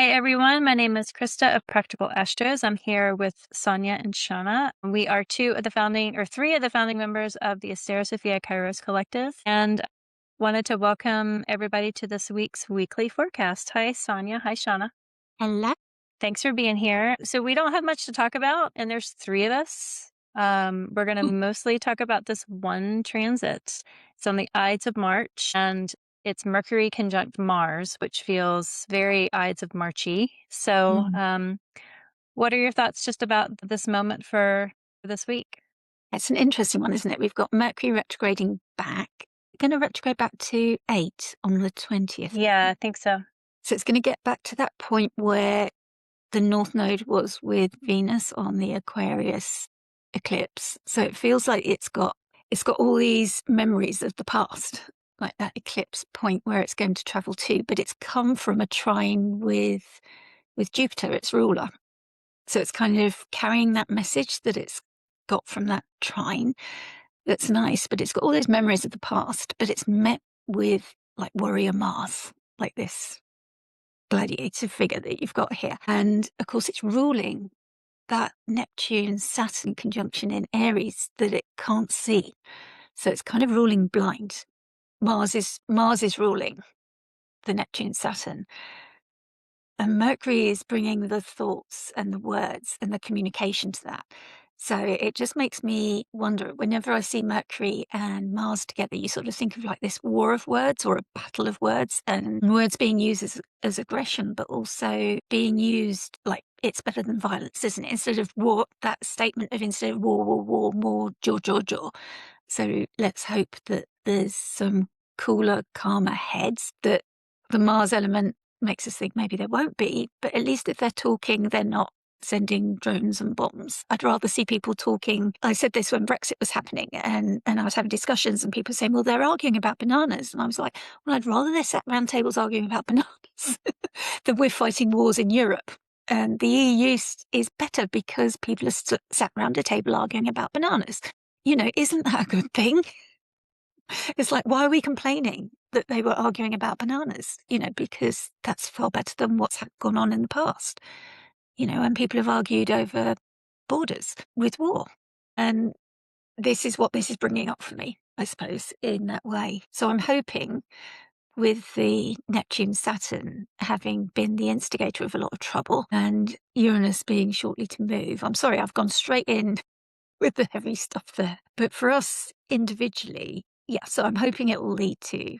Hi, everyone. My name is Christa of Practical Astros. I'm here with Sonia and Shawna. We are three of the founding members of the Asteri Sofia Kairos collective, and wanted to welcome everybody to this week's weekly forecast. Hi, Sonia. Hi, Shawna. Hello. Thanks for being here. So we don't have much to talk about, and there's three of us. We're going to mostly talk about this one transit. It's on the Ides of March, and it's Mercury conjunct Mars, which feels very Ides of Marchy. So, what are your thoughts just about this moment for this week? It's an interesting one, isn't it? We've got Mercury retrograding back. Going to retrograde back to 8 on the 20th. Yeah, I think so. So it's going to get back to that point where the North Node was with Venus on the Aquarius eclipse. So it feels like it's got all these memories of the past, like that eclipse point where it's going to travel to, but it's come from a trine with Jupiter, its ruler. So it's kind of carrying that message that it's got from that trine. That's nice, but it's got all those memories of the past, but it's met with like warrior Mars, like this gladiator figure that you've got here. And of course, it's ruling that Neptune Saturn conjunction in Aries that it can't see. So it's kind of ruling blind. Mars is ruling the Neptune Saturn. And Mercury is bringing the thoughts and the words and the communication to that. So it just makes me wonder, whenever I see Mercury and Mars together, you sort of think of like this war of words or a battle of words, and words being used as aggression, but also being used like it's better than violence, isn't it? Instead of war, that statement of instead of war, more jaw. So let's hope that there's some cooler, calmer heads, that the Mars element makes us think maybe there won't be, but at least if they're talking, they're not sending drones and bombs. I'd rather see people talking. I said this when Brexit was happening, and I was having discussions and people saying, well, they're arguing about bananas. And I was like, well, I'd rather they sat round tables arguing about bananas than we're fighting wars in Europe. And the EU is better because people are sat round a table arguing about bananas. You know, isn't that a good thing? It's like, why are we complaining that they were arguing about bananas? You know, because that's far better than what's gone on in the past. You know, and people have argued over borders with war. And this is what this is bringing up for me, I suppose, in that way. So I'm hoping with the Neptune Saturn having been the instigator of a lot of trouble and Uranus being shortly to move. I'm sorry, I've gone straight in with the heavy stuff there. But for us individually, yeah, so I'm hoping it will lead to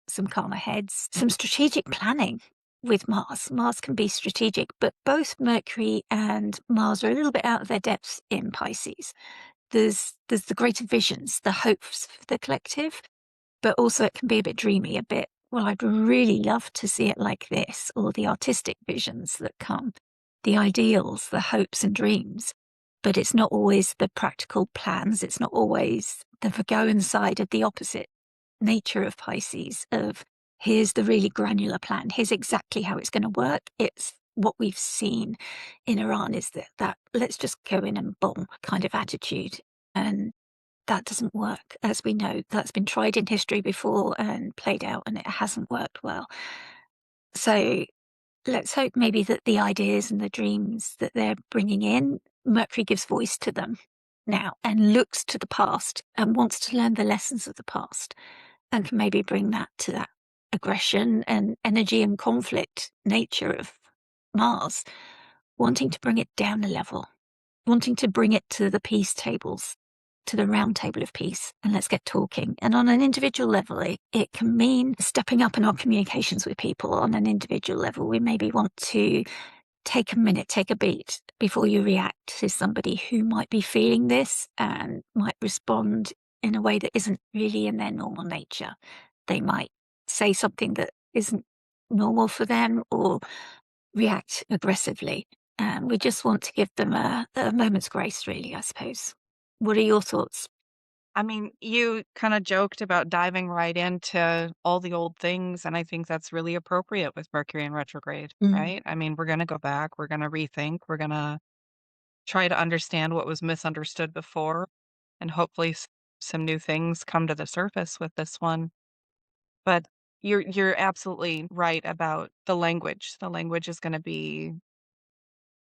some calmer heads, some strategic planning with Mars. Mars can be strategic, but both Mercury and Mars are a little bit out of their depths in Pisces. There's the greater visions, the hopes for the collective, but also it can be a bit dreamy, a bit, well, I'd really love to see it like this, or the artistic visions that come, the ideals, the hopes and dreams. But it's not always the practical plans. It's not always the Virgoan side of the opposite nature of Pisces, of here's the really granular plan. Here's exactly how it's going to work. It's what we've seen in Iran is that let's just go in and bomb kind of attitude. And that doesn't work. As we know, that's been tried in history before and played out, and it hasn't worked well. So let's hope maybe that the ideas and the dreams that they're bringing in, Mercury gives voice to them now and looks to the past and wants to learn the lessons of the past and can maybe bring that to that aggression and energy and conflict nature of Mars, wanting to bring it down a level, wanting to bring it to the peace tables, to the round table of peace, and let's get talking. And on an individual level, it can mean stepping up in our communications with people on an individual level. We maybe want to take a minute, take a beat before you react to somebody who might be feeling this and might respond in a way that isn't really in their normal nature. They might say something that isn't normal for them or react aggressively. And we just want to give them a moment's grace, really, I suppose. What are your thoughts? I mean, you kind of joked about diving right into all the old things, and I think that's really appropriate with Mercury in retrograde, right? I mean, we're going to go back, we're going to rethink, we're going to try to understand what was misunderstood before, and hopefully some new things come to the surface with this one. But, You're absolutely right about the language. The language is gonna be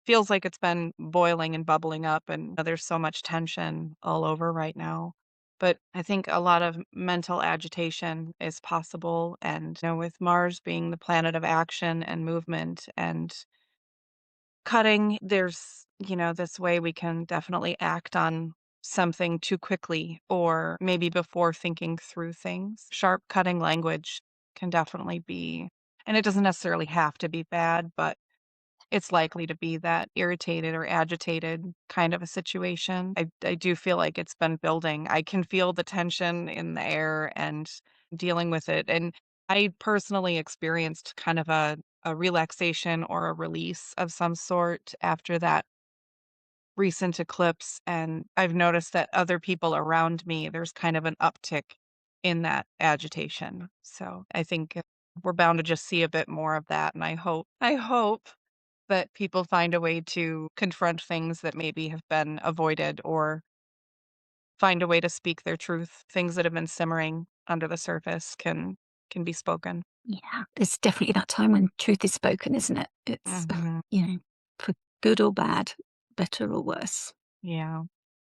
feels like it's been boiling and bubbling up, and there's so much tension all over right now. But I think a lot of mental agitation is possible, and, with Mars being the planet of action and movement and cutting, there's, this way we can definitely act on something too quickly or maybe before thinking through things. Sharp cutting language can definitely be, and it doesn't necessarily have to be bad, but it's likely to be that irritated or agitated kind of a situation. I do feel like it's been building. I can feel the tension in the air and dealing with it. And I personally experienced kind of a relaxation or a release of some sort after that recent eclipse. And I've noticed that other people around me, there's kind of an uptick in that agitation. So I think we're bound to just see a bit more of that. And I hope that people find a way to confront things that maybe have been avoided or find a way to speak their truth. Things that have been simmering under the surface can be spoken. Yeah, it's definitely that time when truth is spoken, isn't it? It's, Mhm. for good or bad, better or worse. Yeah.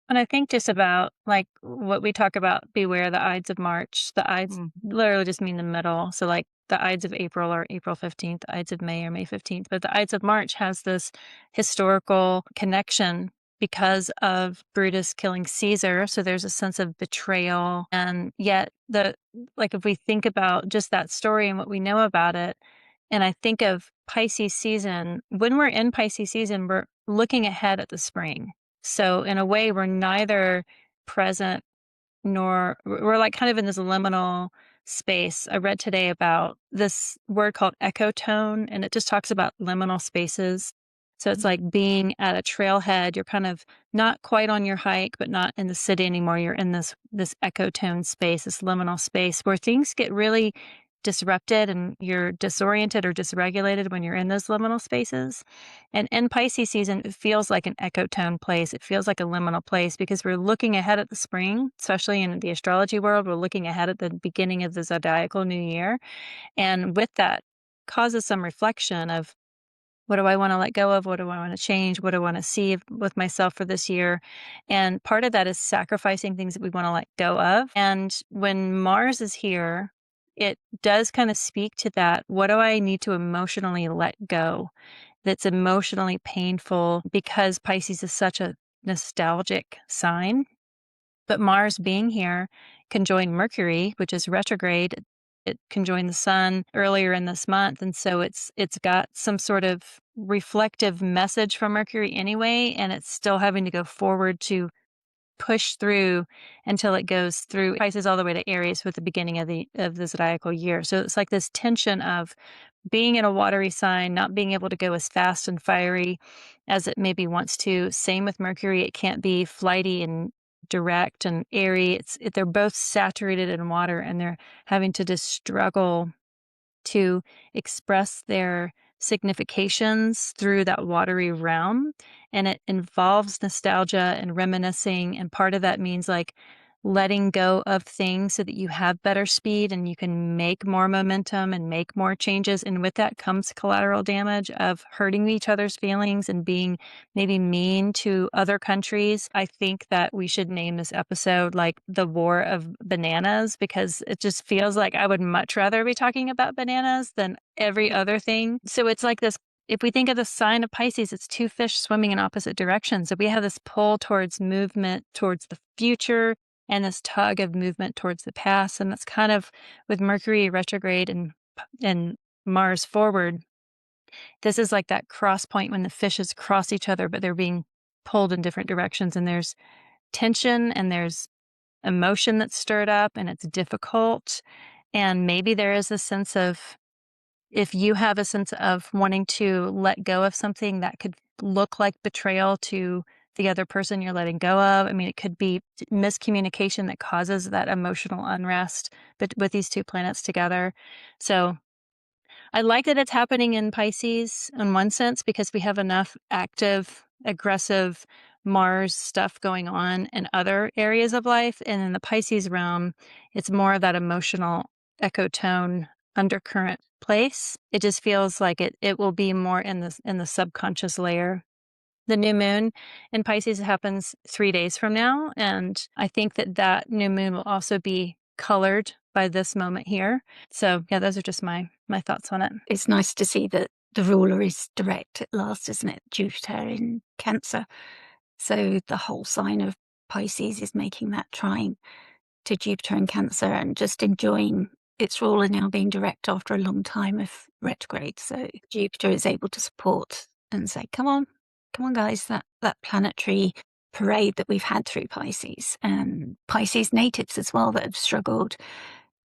And I think just about like what we talk about, beware the Ides of March. The Ides Mm. literally just mean the middle. So like the Ides of April are April 15th, the Ides of May are May 15th. But the Ides of March has this historical connection because of Brutus killing Caesar. So there's a sense of betrayal. And yet if we think about just that story and what we know about it, and I think of Pisces season, when we're in Pisces season, we're looking ahead at the spring. So in a way, we're neither present nor we're like kind of in this liminal space. I read today about this word called ecotone, and it just talks about liminal spaces. So it's like being at a trailhead. You're kind of not quite on your hike, but not in the city anymore. You're in this ecotone space, this liminal space where things get really disrupted and you're disoriented or dysregulated when you're in those liminal spaces. And in Pisces season, it feels like an ecotone place. It feels like a liminal place because we're looking ahead at the spring, especially in the astrology world. We're looking ahead at the beginning of the zodiacal new year. And with that causes some reflection of what do I want to let go of? What do I want to change? What do I want to see with myself for this year? And part of that is sacrificing things that we want to let go of. And when Mars is here, it does kind of speak to that. What do I need to emotionally let go that's emotionally painful because Pisces is such a nostalgic sign? But Mars being here can join Mercury, which is retrograde. It can join the sun earlier in this month. And so it's got some sort of reflective message from Mercury anyway, and it's still having to go forward to push through until it goes through Pisces all the way to Aries with the beginning of the zodiacal year. So it's like this tension of being in a watery sign, not being able to go as fast and fiery as it maybe wants to. Same with Mercury. It can't be flighty and direct and airy. They're both saturated in water and they're having to just struggle to express their significations through that watery realm. And it involves nostalgia and reminiscing. And part of that means like letting go of things so that you have better speed and you can make more momentum and make more changes. And with that comes collateral damage of hurting each other's feelings and being maybe mean to other countries. I think that we should name this episode like the War of Bananas because it just feels like I would much rather be talking about bananas than every other thing. So it's like this. If we think of the sign of Pisces, it's two fish swimming in opposite directions. So we have this pull towards movement, towards the future, and this tug of movement towards the past. And that's kind of with Mercury retrograde and Mars forward. This is like that cross point when the fishes cross each other, but they're being pulled in different directions. And there's tension and there's emotion that's stirred up and it's difficult. And maybe there is a sense of, if you have a sense of wanting to let go of something that could look like betrayal to the other person you're letting go of. I mean, it could be miscommunication that causes that emotional unrest with these two planets together. So I like that it's happening in Pisces in one sense because we have enough active, aggressive Mars stuff going on in other areas of life. And in the Pisces realm, it's more of that emotional ecotone undercurrent place. It just feels like it will be more in the subconscious layer. The new moon in Pisces happens 3 days from now, and I think that new moon will also be colored by this moment here. So yeah, those are just my thoughts on it. It's nice to see that the ruler is direct at last, isn't it? Jupiter in Cancer. So the whole sign of Pisces is making that trine to Jupiter in Cancer and just enjoying its ruler now being direct after a long time of retrograde. So Jupiter is able to support and say, come on guys, that planetary parade that we've had through Pisces, and Pisces natives as well that have struggled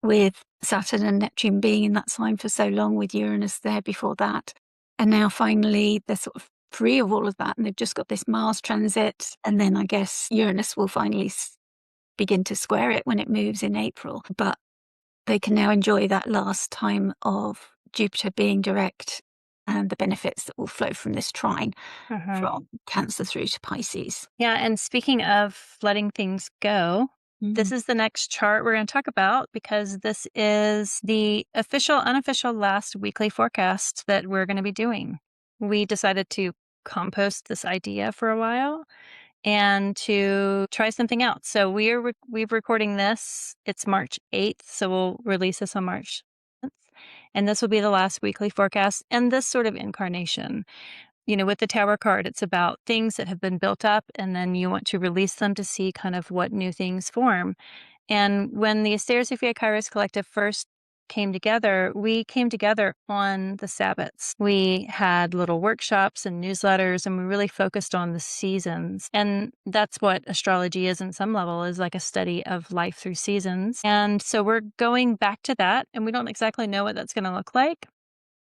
with Saturn and Neptune being in that sign for so long, with Uranus there before that. And now finally they're sort of free of all of that, and they've just got this Mars transit, and then I guess Uranus will finally begin to square it when it moves in April. But they can now enjoy that last time of Jupiter being direct and the benefits that will flow from this trine from Cancer through to Pisces. Yeah, and speaking of letting things go, this is the next chart we're going to talk about, because this is the unofficial last weekly forecast that we're going to be doing. We decided to compost this idea for a while and to try something out. So we're recording this. It's March 8th, so we'll release this on March 10th. And this will be the last weekly forecast and this sort of incarnation. You know, with the Tower card, it's about things that have been built up, and then you want to release them to see kind of what new things form. And when the Asteri Sofia Kairos Collective first came together, we came together on the Sabbats. We had little workshops and newsletters, and we really focused on the seasons. And that's what astrology is in some level, is like a study of life through seasons. And so we're going back to that, and we don't exactly know what that's going to look like.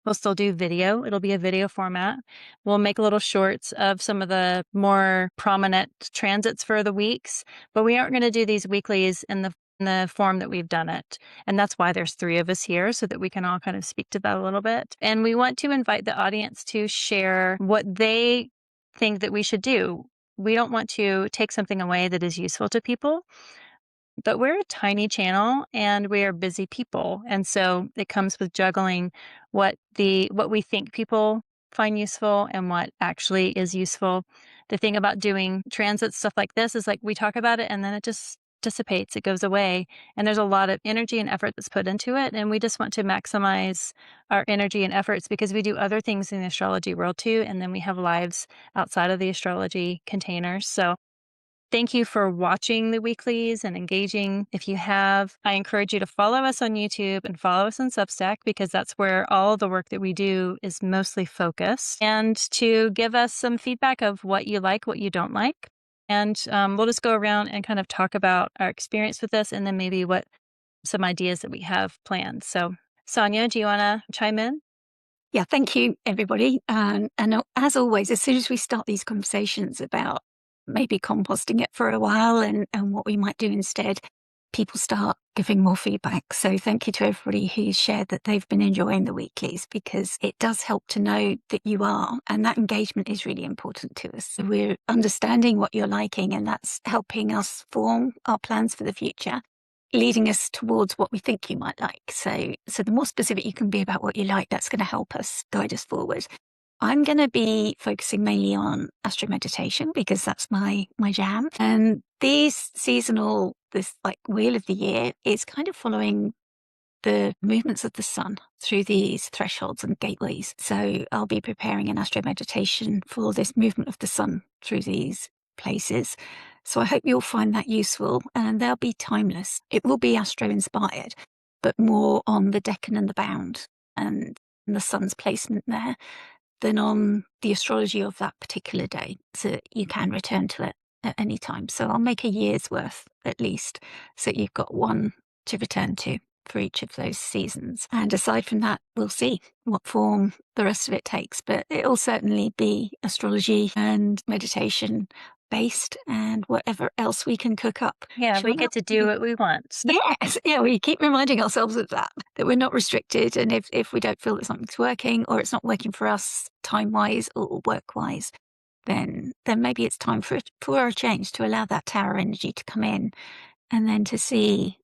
We'll still do video. It'll be a video format. We'll make little shorts of some of the more prominent transits for the weeks, but we aren't going to do these weeklies in the form that we've done it. And that's why there's 3 of us here, so that we can all kind of speak to that a little bit. And we want to invite the audience to share what they think that we should do. We don't want to take something away that is useful to people. But we're a tiny channel and we are busy people. And so it comes with juggling what we think people find useful and what actually is useful. The thing about doing transits, stuff like this, is like we talk about it and then it just dissipates, it goes away. And there's a lot of energy and effort that's put into it. And we just want to maximize our energy and efforts, because we do other things in the astrology world too. And then we have lives outside of the astrology containers. So thank you for watching the weeklies and engaging. If you have, I encourage you to follow us on YouTube and follow us on Substack, because that's where all the work that we do is mostly focused, and to give us some feedback of what you like, what you don't like. And we'll just go around and kind of talk about our experience with this, and then maybe what some ideas that we have planned. So Sonia, do you want to chime in? Yeah, thank you, everybody. And as always, as soon as we start these conversations about maybe composting it for a while and what we might do instead, people start giving more feedback. So thank you to everybody who's shared that they've been enjoying the weeklies, because it does help to know that you are, and that engagement is really important to us. So we're understanding what you're liking, and that's helping us form our plans for the future, leading us towards what we think you might like. So the more specific you can be about what you like, that's going to help us guide us forward. I'm going to be focusing mainly on astro meditation, because that's my jam. And this like wheel of the year is kind of following the movements of the sun through these thresholds and gateways. So I'll be preparing an astro meditation for this movement of the sun through these places. So I hope you'll find that useful, and they'll be timeless. It will be astro inspired, but more on the decan and the bound and the sun's placement there than on the astrology of that particular day. So you can return to it at any time. So I'll make a year's worth at least, so you've got one to return to for each of those seasons. And aside from that, we'll see what form the rest of it takes, but it'll certainly be astrology and meditation based, and whatever else we can cook up. Yeah, we get to do what we want. Yes, yeah, we keep reminding ourselves of that we're not restricted. And if we don't feel that something's working, or it's not working for us time-wise or work-wise, then maybe it's time for a change, to allow that tower energy to come in, and then to see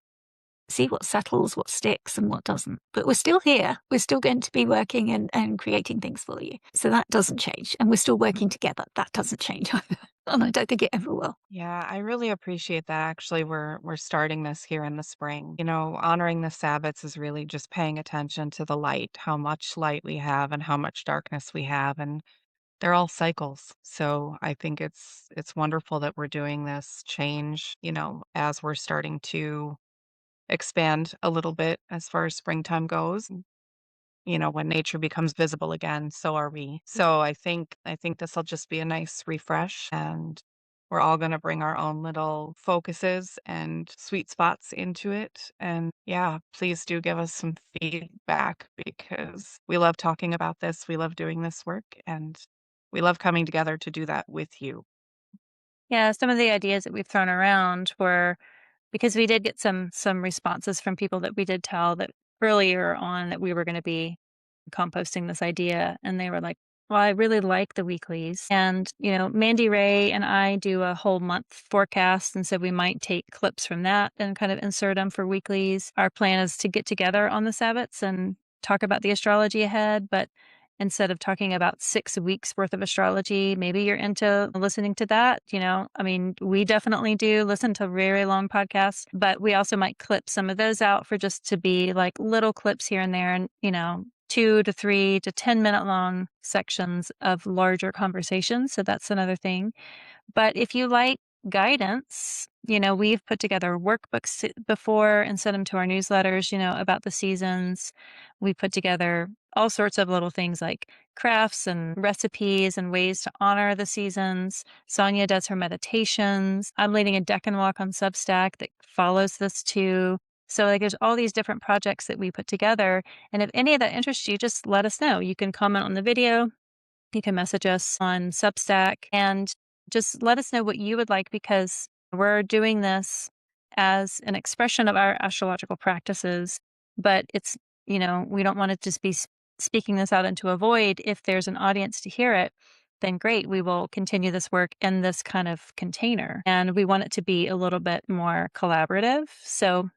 see what settles, what sticks and what doesn't. But we're still here. We're still going to be working and creating things for you. So that doesn't change. And we're still working together. That doesn't change either. And I don't think it ever will. Yeah, I really appreciate that. Actually, we're starting this here in the spring. You know, honoring the Sabbats is really just paying attention to the light, how much light we have and how much darkness we have, and they're all cycles. So I think it's wonderful that we're doing this change, you know, as we're starting to expand a little bit as far as springtime goes. You know, when nature becomes visible again, so are we. So I think this will just be a nice refresh, and we're all going to bring our own little focuses and sweet spots into it. And yeah, please do give us some feedback because we love talking about this. We love doing this work, and we love coming together to do that with you. Yeah, some of the ideas that we've thrown around were because we did get some responses from people that we did tell that earlier on that we were going to be composting this idea, and they were like, well, I really like the weeklies. And, you know, Mandy Ray and I do a whole month forecast. And so we might take clips from that and kind of insert them for weeklies. Our plan is to get together on the Sabbats and talk about the astrology ahead. But instead of talking about 6 weeks worth of astrology, maybe you're into listening to that. You know, I mean, we definitely do listen to very long podcasts, but we also might clip some of those out for just to be like little clips here and there. And, you know, 2 to 3 to 10-minute long sections of larger conversations. So that's another thing. But if you like guidance, you know, we've put together workbooks before and sent them to our newsletters, you know, about the seasons. We put together all sorts of little things like crafts and recipes and ways to honor the seasons. Sonia does her meditations. I'm leading a deck and walk on Substack that follows this too. So like there's all these different projects that we put together. And if any of that interests you, just let us know. You can comment on the video. You can message us on Substack and just let us know what you would like because we're doing this as an expression of our astrological practices, but it's, you know, we don't want to just be speaking this out into a void. If there's an audience to hear it, then great, we will continue this work in this kind of container. And we want it to be a little bit more collaborative. So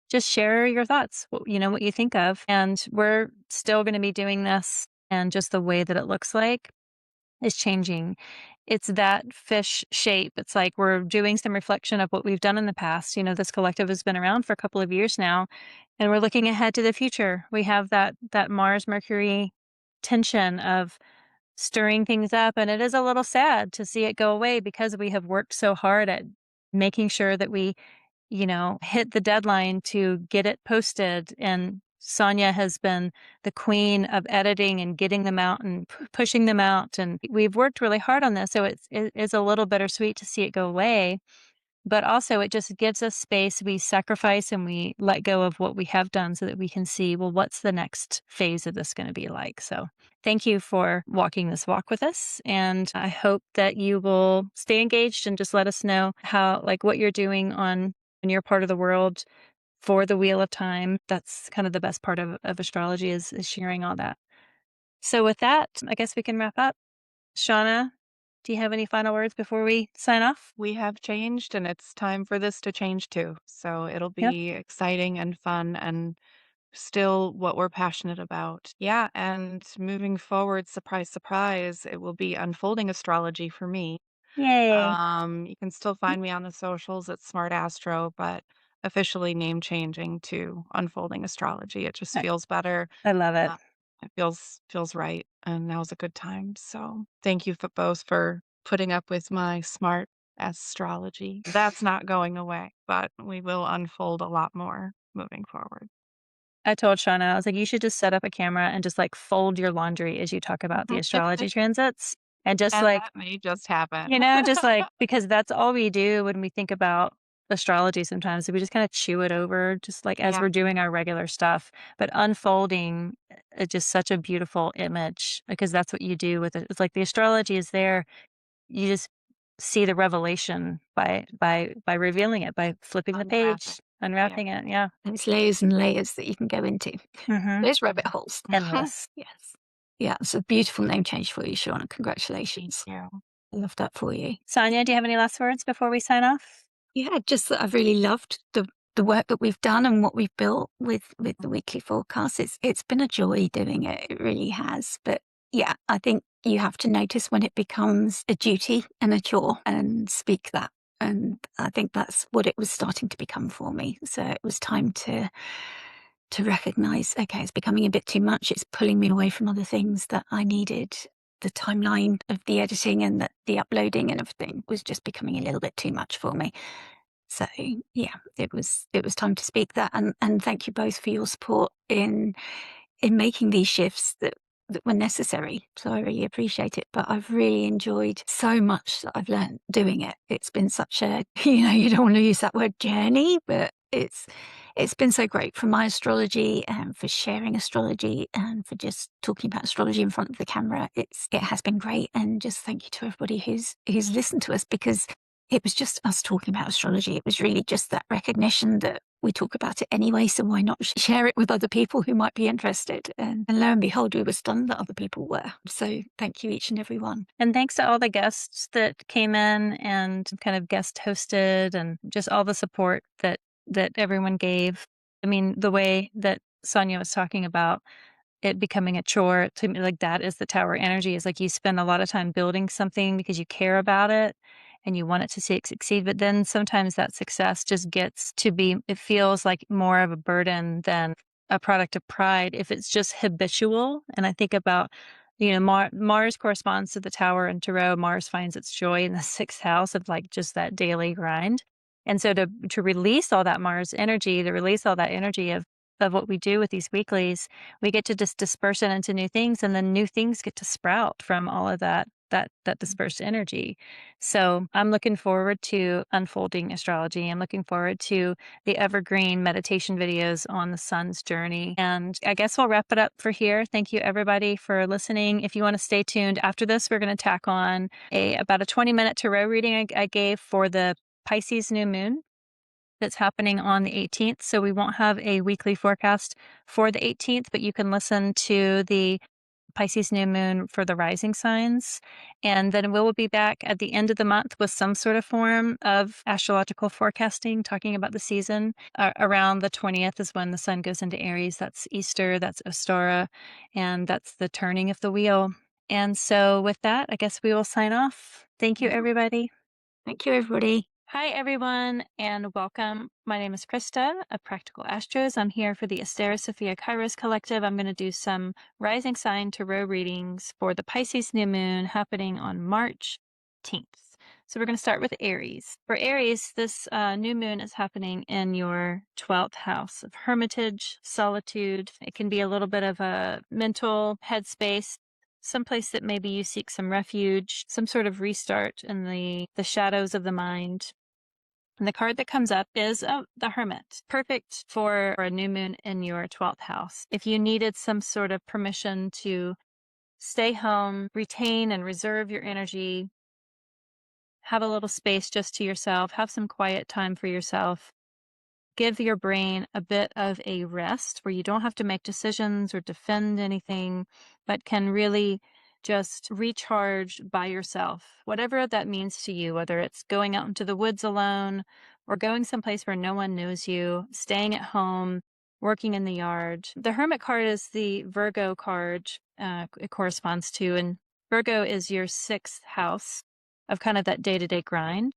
just share your thoughts, you know, what you think of. And we're still going to be doing this, and just the way that it looks like is changing. It's that fish shape. It's like we're doing some reflection of what we've done in the past. You know, this collective has been around for a couple of years now, and we're looking ahead to the future. We have that Mars Mercury tension of stirring things up, and it is a little sad to see it go away because we have worked so hard at making sure that we, you know, hit the deadline to get it posted. And Sonia has been the queen of editing and getting them out and pushing them out. And we've worked really hard on this. So it is a little bittersweet to see it go away. But also, it just gives us space. We sacrifice and we let go of what we have done so that we can see, well, what's the next phase of this going to be like? So thank you for walking this walk with us. And I hope that you will stay engaged and just let us know how, like, what you're doing in your part of the world for the Wheel of Time. That's kind of the best part of astrology is sharing all that. So with that, I guess we can wrap up. Shawna, do you have any final words before we sign off? We have changed, and it's time for this to change too. So it'll Yep. be exciting and fun and still what we're passionate about. Yeah, and moving forward, surprise, surprise, it will be unfolding astrology for me. Yay. You can still find me on the socials at Smart Astro, but officially name changing to Unfolding Astrology. It just I feels better. I love it. Uh, it feels right, and now's a good time. So thank you for both for putting up with my smart astrology. That's not going away, but we will unfold a lot more moving forward. I told Shawna, I was like, you should just set up a camera and just like fold your laundry as you talk about the astrology transits. And just And like, that may just happen. you know, just like, because that's all we do when we think about astrology sometimes. We just kind of chew it over, just like as Yeah, we're doing our regular stuff. But unfolding is just such a beautiful image because that's what you do with it. It's like the astrology is there. You just see the revelation by revealing it, by flipping the unwrapping. page, Yeah. unwrapping it. Yeah. There's layers and layers that you can go into. Mm-hmm. There's rabbit holes. Endless. Yes. Yeah, it's a beautiful name change for you, Shauna. Thank Congratulations. you. I love that for you. Sonia, do you have any last words before we sign off? Yeah, just that I've really loved the the work that we've done and what we've built with the weekly forecast. It's been a joy doing it. It really has. But yeah, I think you have to notice when it becomes a duty and a chore and speak that. And I think that's what it was starting to become for me. So it was time to recognize, okay, it's becoming a bit too much. It's pulling me away from other things that I needed. The timeline of the editing and the uploading and everything was just becoming a little bit too much for me. So yeah, it was time to speak that. And thank you both for your support in making these shifts that were necessary. So I really appreciate it. But I've really enjoyed so much that I've learned doing it. It's been such a, you don't want to use that word journey, but it's been so great for my astrology and for sharing astrology and for just talking about astrology in front of the camera. It has been great. And just thank you to everybody who's listened to us, because it was just us talking about astrology. It was really just that recognition that we talk about it anyway, so why not share it with other people who might be interested? And lo and behold, we were stunned that other people were. So thank you, each and every one. And thanks to all the guests that came in and kind of guest hosted, and just all the support that everyone gave. I mean, the way that Sonia was talking about it becoming a chore, to me, like, that is the tower energy. Is like you spend a lot of time building something because you care about it and you want it to succeed. But then sometimes that success just gets to be, it feels like more of a burden than a product of pride if it's just habitual. And I think about, Mars corresponds to the tower in Tarot. Mars finds its joy in the sixth house of like just that daily grind. And so to release all that Mars energy, to release all that energy of what we do with these weeklies, we get to just disperse it into new things, and then new things get to sprout from all of that dispersed energy. So I'm looking forward to unfolding astrology. I'm looking forward to the evergreen meditation videos on the sun's journey. And I guess we'll wrap it up for here. Thank you everybody for listening. If you want to stay tuned after this, we're going to tack on about a 20-minute tarot reading I gave for the Pisces new moon that's happening on the 18th. So we won't have a weekly forecast for the 18th, but you can listen to the Pisces new moon for the rising signs. And then we'll be back at the end of the month with some sort of form of astrological forecasting, talking about the season. Around the 20th is when the sun goes into Aries. That's Easter, that's Ostara, and that's the turning of the wheel. And so with that, I guess we will sign off. Thank you, everybody. Thank you, everybody. Hi, everyone, and welcome. My name is Christa of Practical Astros. I'm here for the Asteri Sofia Kairos Collective. I'm going to do some rising sign tarot readings for the Pisces new moon happening on March 10th. So we're going to start with Aries. For Aries, this new moon is happening in your 12th house of hermitage, solitude. It can be a little bit of a mental headspace, someplace that maybe you seek some refuge, some sort of restart in the shadows of the mind. And the card that comes up is the Hermit, perfect for a new moon in your 12th house. If you needed some sort of permission to stay home, retain and reserve your energy, have a little space just to yourself, have some quiet time for yourself, give your brain a bit of a rest where you don't have to make decisions or defend anything, but can really just recharge by yourself, whatever that means to you, whether it's going out into the woods alone or going someplace where no one knows you, staying at home, working in the yard. The Hermit card is the Virgo card it corresponds to, and Virgo is your sixth house of kind of that day-to-day grind.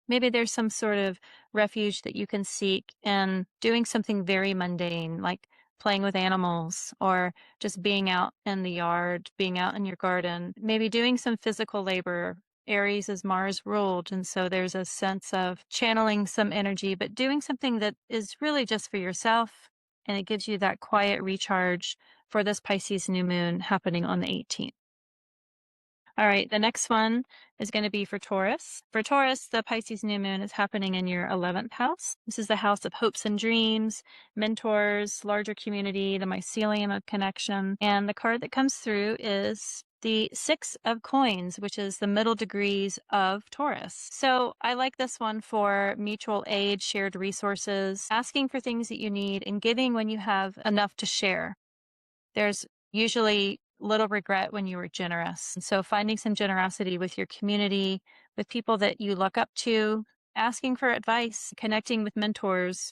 Maybe there's some sort of refuge that you can seek in doing something very mundane, like playing with animals or just being out in the yard, being out in your garden, maybe doing some physical labor. Aries is Mars ruled, and so there's a sense of channeling some energy, but doing something that is really just for yourself, and it gives you that quiet recharge for this Pisces new moon happening on the 18th. All right, the next one is going to be for Taurus. For Taurus, the Pisces new moon is happening in your 11th house. This is the house of hopes and dreams, mentors, larger community, the mycelium of connection. And the card that comes through is the Six of Coins, which is the middle degrees of Taurus. So I like this one for mutual aid, shared resources, asking for things that you need, and giving when you have enough to share. There's usually little regret when you were generous. And so finding some generosity with your community, with people that you look up to, asking for advice, connecting with mentors,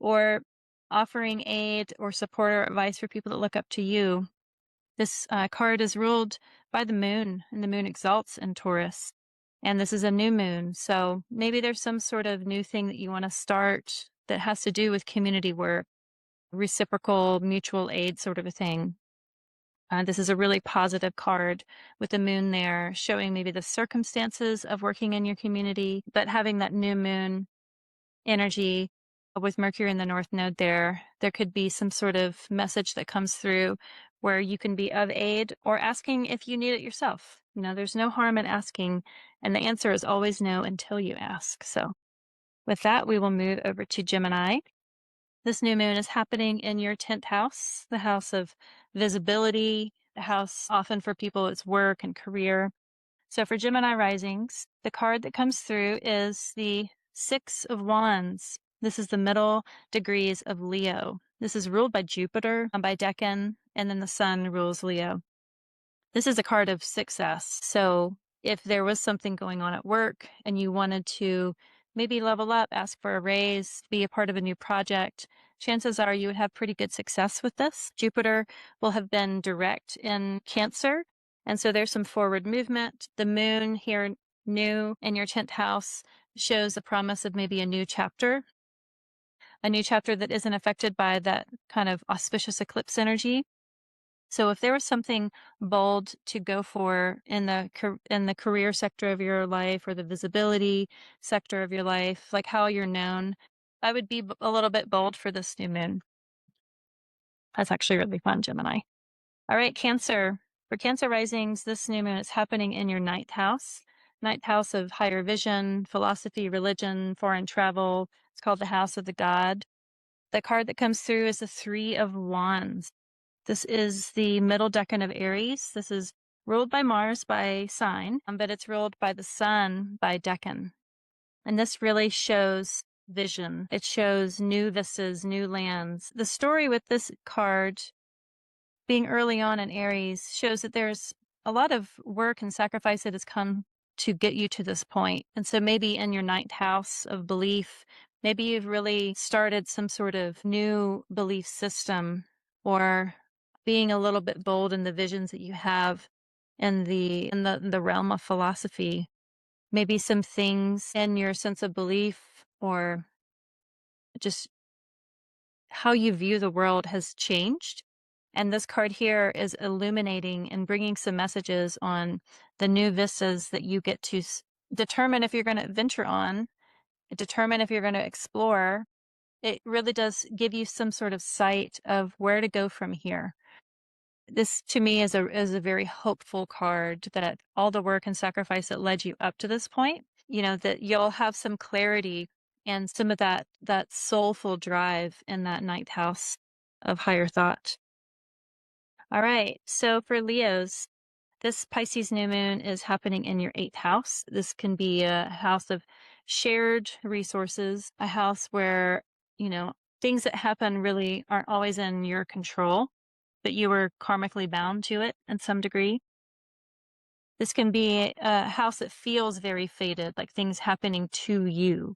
or offering aid or support or advice for people that look up to you. This card is ruled by the moon, and the moon exalts in Taurus. And this is a new moon. So maybe there's some sort of new thing that you want to start that has to do with community work, reciprocal, mutual aid sort of a thing. This is a really positive card with the moon there, showing maybe the circumstances of working in your community, but having that new moon energy with Mercury in the North Node there could be some sort of message that comes through where you can be of aid or asking if you need it yourself. There's no harm in asking, and the answer is always no until you ask. So with that, we will move over to Gemini. This new moon is happening in your 10th house, the house of visibility, the house often for people it's work and career. So for Gemini risings, the card that comes through is the Six of Wands. This is the middle degrees of Leo. This is ruled by Jupiter, by Decan, and then the sun rules Leo. This is a card of success. So if there was something going on at work and you wanted to maybe level up, ask for a raise, be a part of a new project, chances are you would have pretty good success with this. Jupiter will have been direct in Cancer, and so there's some forward movement. The moon here, new in your 10th house, shows the promise of maybe a new chapter that isn't affected by that kind of auspicious eclipse energy. So if there was something bold to go for in the career sector of your life or the visibility sector of your life, like how you're known, I would be a little bit bold for this new moon. That's actually really fun, Gemini. All right, Cancer. For Cancer risings, this new moon is happening in your 9th house. 9th house of higher vision, philosophy, religion, foreign travel. It's called the house of the god. The card that comes through is the Three of Wands. This is the middle decan of Aries. This is ruled by Mars by sign, but it's ruled by the sun by decan. And this really shows vision. It shows new vistas, new lands. The story with this card being early on in Aries shows that there's a lot of work and sacrifice that has come to get you to this point. And so maybe in your 9th house of belief, maybe you've really started some sort of new belief system, or being a little bit bold in the visions that you have in the realm of philosophy. Maybe some things in your sense of belief or just how you view the world has changed. And this card here is illuminating and bringing some messages on the new vistas that you get to determine if you're going to venture on, determine if you're going to explore. It really does give you some sort of sight of where to go from here. This to me is a very hopeful card that all the work and sacrifice that led you up to this point, that you'll have some clarity and some of that soulful drive in that 9th house of higher thought. All right. So for Leos, this Pisces new moon is happening in your 8th house. This can be a house of shared resources, a house where, things that happen really aren't always in your control, but you were karmically bound to it in some degree. This can be a house that feels very fated, like things happening to you.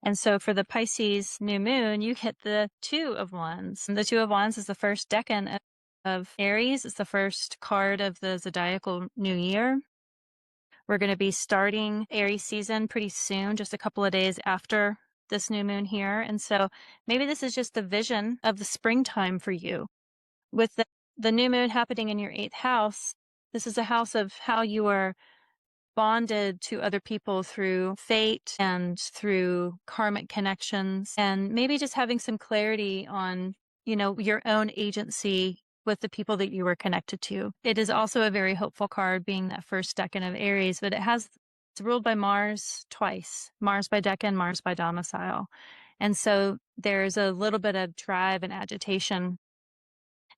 And so for the Pisces new moon, you hit the Two of Wands. And the Two of Wands is the first decan of Aries. It's the first card of the zodiacal new year. We're going to be starting Aries season pretty soon, just a couple of days after this new moon here. And so maybe this is just the vision of the springtime for you. With the new moon happening in your 8th house, this is a house of how you are bonded to other people through fate and through karmic connections, and maybe just having some clarity on, your own agency with the people that you were connected to. It is also a very hopeful card, being that first decan of Aries, but it's ruled by Mars twice, Mars by decan, Mars by domicile. And so there's a little bit of drive and agitation.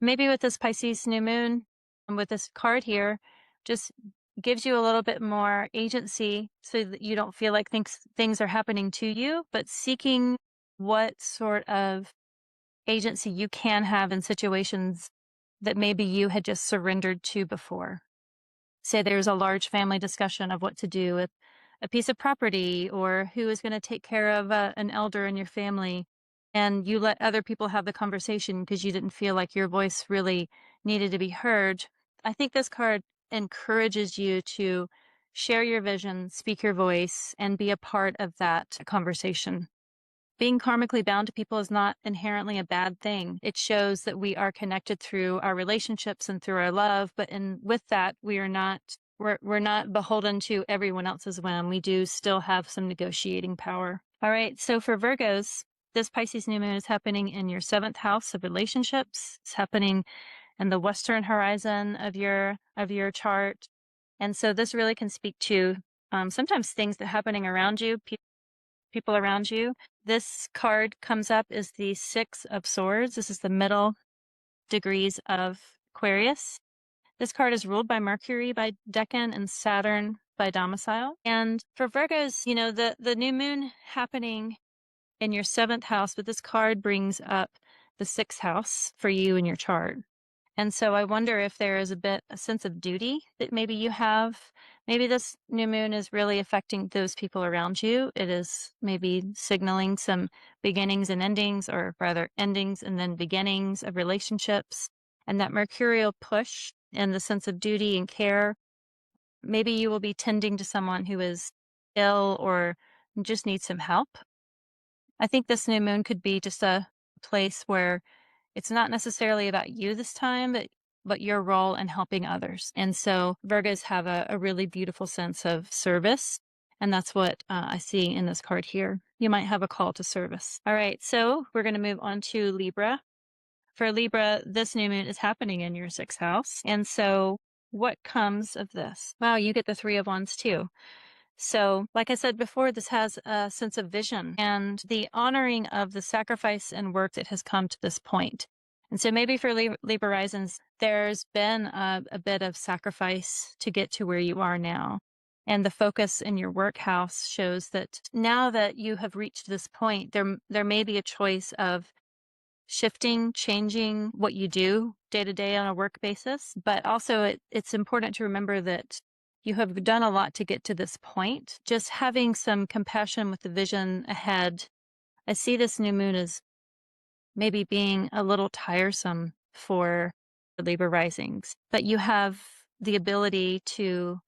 Maybe with this Pisces new moon and with this card here, just gives you a little bit more agency so that you don't feel like things are happening to you, but seeking what sort of agency you can have in situations that maybe you had just surrendered to before. Say there's a large family discussion of what to do with a piece of property, or who is going to take care of an elder in your family. and you let other people have the conversation because you didn't feel like your voice really needed to be heard. I think this card encourages you to share your vision, speak your voice, and be a part of that conversation. Being karmically bound to people is not inherently a bad thing. It shows that we are connected through our relationships and through our love, but with that, we're not beholden to everyone else's whim. We do still have some negotiating power. All right, so for Virgos, this Pisces new moon is happening in your 7th house of relationships. It's happening in the western horizon of your chart. And so this really can speak to sometimes things that are happening around you, people around you. This card comes up as the 6 of Swords. This is the middle degrees of Aquarius. This card is ruled by Mercury by Decan and Saturn by domicile. And for Virgos, you know, the new moon happening in your 7th house, but this card brings up the 6th house for you in your chart. And so I wonder if there is a sense of duty that maybe you have. Maybe this new moon is really affecting those people around you. It is maybe signaling some beginnings and endings, or rather endings and then beginnings of relationships. And that mercurial push and the sense of duty and care. Maybe you will be tending to someone who is ill or just needs some help. I think this new moon could be just a place where it's not necessarily about you this time, but your role in helping others. And so Virgos have a really beautiful sense of service. And that's what I see in this card here. You might have a call to service. All right, so we're going to move on to Libra. For Libra, this new moon is happening in your 6th house. And so what comes of this? Wow, you get the 3 of Wands too. So, like I said before, this has a sense of vision and the honoring of the sacrifice and work that has come to this point. And so maybe for Libra risings, there's been a bit of sacrifice to get to where you are now. And the focus in your work house shows that now that you have reached this point, there may be a choice of shifting, changing what you do day to day on a work basis. But also it's important to remember that you have done a lot to get to this point. Just having some compassion with the vision ahead. I see this new moon as maybe being a little tiresome for the Libra risings, but you have the ability to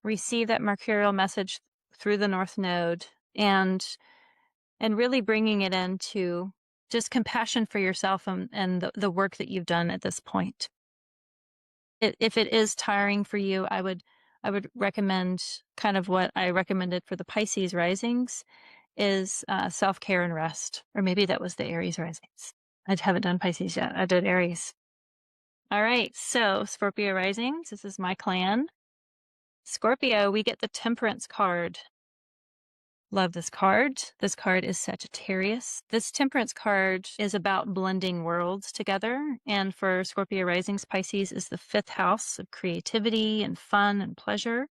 receive that mercurial message through the North Node and really bringing it into just compassion for yourself and the work that you've done at this point. If it is tiring for you, I would recommend kind of what I recommended for the Pisces risings is self-care and rest. Or maybe that was the Aries risings. I haven't done Pisces yet. I did Aries. All right, so Scorpio risings, this is my clan. Scorpio, we get the Temperance card. Love this card. This card is Sagittarius. This Temperance card is about blending worlds together. And for Scorpio risings, Pisces is the 5th house of creativity and fun and pleasure.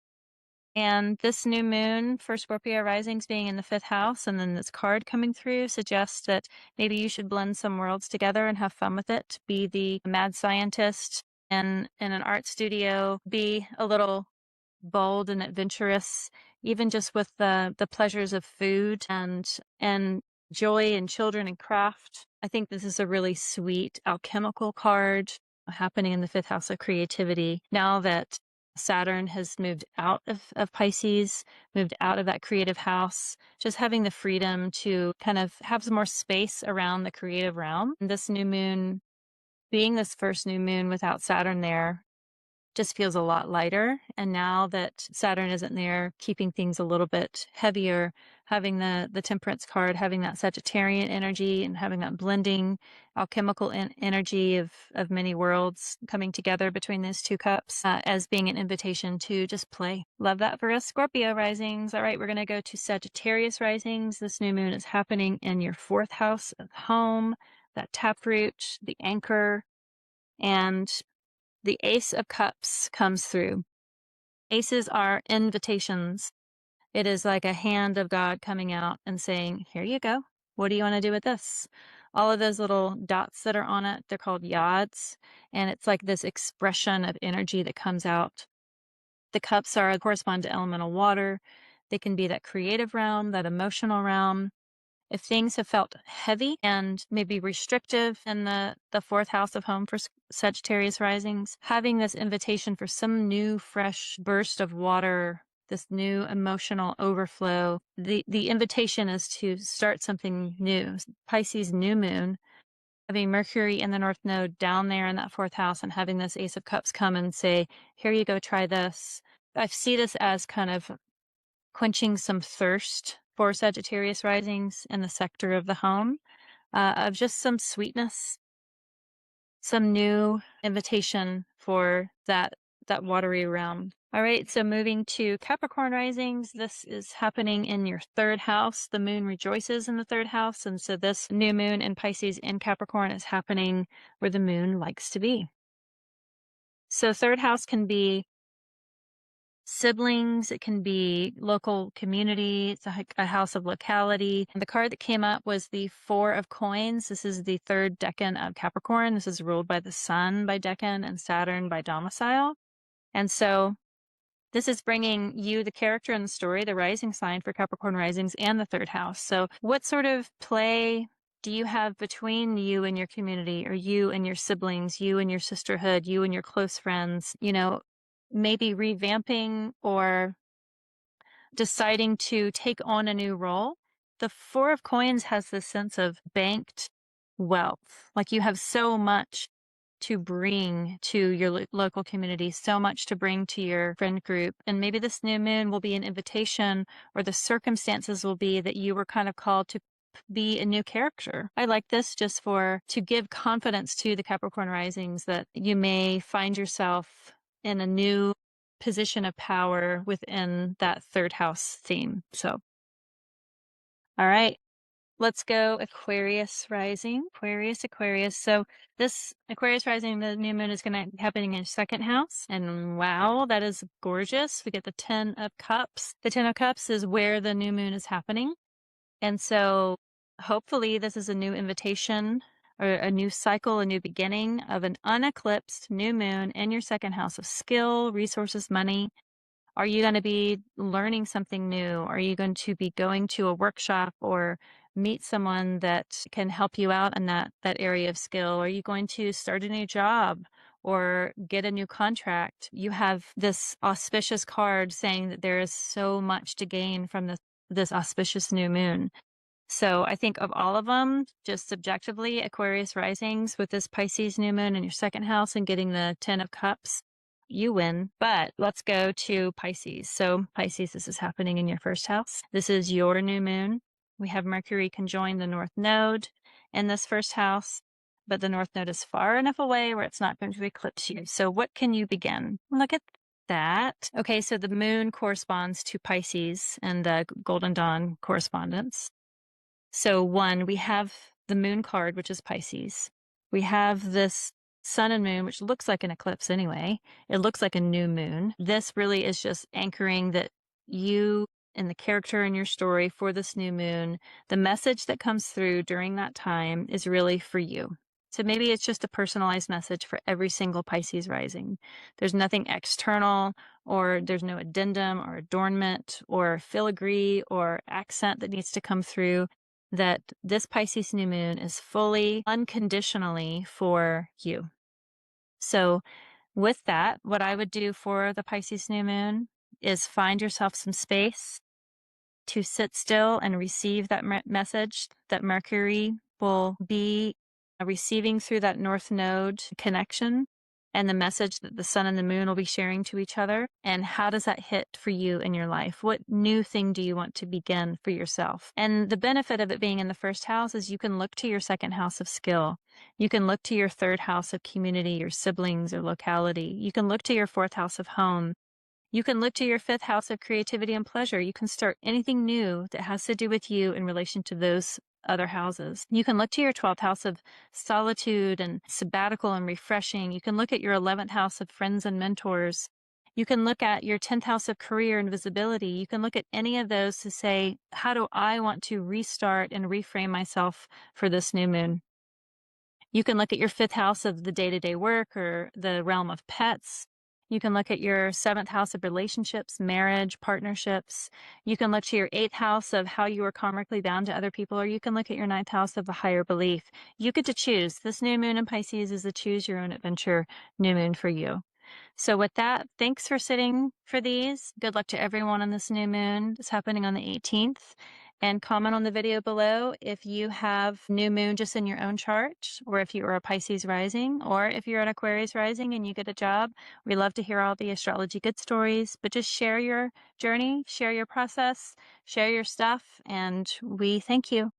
And this new moon for Scorpio risings being in the 5th house and then this card coming through suggests that maybe you should blend some worlds together and have fun with it. Be the mad scientist in an art studio. Be a little bold and adventurous, even just with the pleasures of food and joy in children and craft. I think this is a really sweet alchemical card happening in the 5th house of creativity. Now that Saturn has moved out of Pisces, moved out of that creative house, just having the freedom to kind of have some more space around the creative realm. And this new moon, being this first new moon without Saturn there, just feels a lot lighter. And now that Saturn isn't there, keeping things a little bit heavier, having the Temperance card, having that Sagittarian energy and having that blending alchemical energy of many worlds coming together between those 2 cups as being an invitation to just play. Love that for us Scorpio risings. All right, we're going to go to Sagittarius risings. This new moon is happening in your 4th house of home, that taproot, the anchor, and the Ace of Cups comes through. Aces are invitations. It is like a hand of God coming out and saying, here you go. What do you want to do with this? All of those little dots that are on it, they're called yads. And it's like this expression of energy that comes out. The cups correspond to elemental water. They can be that creative realm, that emotional realm. If things have felt heavy and maybe restrictive in the fourth house of home for Sagittarius risings, having this invitation for some new, fresh burst of water, this new emotional overflow, the invitation is to start something new. Pisces new moon, having Mercury in the North Node down there in that fourth house and having this Ace of Cups come and say, here you go, try this. I see this as kind of quenching some thirst for Sagittarius risings in the sector of the home, of just some sweetness, some new invitation for that watery realm. All right, so moving to Capricorn risings, this is happening in your third house. The moon rejoices in the third house, and so this new moon in Pisces in Capricorn is happening where the moon likes to be. So third house can be siblings, it can be local community, it's a house of locality. And the card that came up was the Four of Coins. This is the third decan of Capricorn. This is ruled by the Sun by decan and Saturn by domicile. And so this is bringing you the character in the story, the rising sign for Capricorn risings and the third house. So what sort of play do you have between you and your community, or you and your siblings, you and your sisterhood, you and your close friends, maybe revamping or deciding to take on a new role? The Four of Coins has this sense of banked wealth. Like you have so much to bring to your local community, so much to bring to your friend group. And maybe this new moon will be an invitation, or the circumstances will be that you were kind of called to be a new character. I like this just to give confidence to the Capricorn risings that you may find yourself in a new position of power within that third house theme. So, all right. Let's go Aquarius rising. Aquarius. So this Aquarius rising, the new moon is going to be happening in second house. And wow, that is gorgeous. We get the 10 of Cups. The 10 of Cups is where the new moon is happening. And so hopefully this is a new invitation or a new cycle, a new beginning of an uneclipsed new moon in your second house of skill, resources, money. Are you going to be learning something new? Are you going to be going to a workshop or meet someone that can help you out in that area of skill? Are you going to start a new job or get a new contract? You have this auspicious card saying that there is so much to gain from this auspicious new moon. So I think of all of them, just subjectively, Aquarius risings with this Pisces new moon in your second house and getting the 10 of Cups, you win. But let's go to Pisces. So Pisces, this is happening in your first house. This is your new moon. We have Mercury conjoin the North Node in this first house, but the North Node is far enough away where it's not going to eclipse you. So what can you begin? Look at that. Okay, so the moon corresponds to Pisces and the Golden Dawn correspondence. So one, we have the moon card, which is Pisces. We have this sun and moon, which looks like an eclipse anyway. It looks like a new moon. This really is just anchoring that you and the character in your story for this new moon, the message that comes through during that time is really for you. So maybe it's just a personalized message for every single Pisces rising. There's nothing external, or there's no addendum or adornment or filigree or accent that needs to come through. That this Pisces new moon is fully, unconditionally for you. So with that, what I would do for the Pisces new moon is find yourself some space to sit still and receive that message that Mercury will be receiving through that North Node connection, and the message that the sun and the moon will be sharing to each other. And how does that hit for you in your life? What new thing do you want to begin for yourself? And the benefit of it being in the first house is you can look to your second house of skill. You can look to your third house of community, your siblings or locality. You can look to your fourth house of home. You can look to your fifth house of creativity and pleasure. You can start anything new that has to do with you in relation to those other houses. You can look to your 12th house of solitude and sabbatical and refreshing. You can look at your 11th house of friends and mentors. You can look at your 10th house of career and visibility. You can look at any of those to say, how do I want to restart and reframe myself for this new moon? You can look at your fifth house of the day-to-day work or the realm of pets. You can look at your 7th house of relationships, marriage, partnerships. You can look to your 8th house of how you are karmically bound to other people, or you can look at your 9th house of a higher belief. You get to choose. This new moon in Pisces is a choose your own adventure new moon for you. So with that, thanks for sitting for these. Good luck to everyone on this new moon. It's happening on the 18th. And comment on the video below if you have new moon just in your own chart, or if you are a Pisces rising, or if you're an Aquarius rising and you get a job. We love to hear all the astrology good stories, but just share your journey, share your process, share your stuff, and we thank you.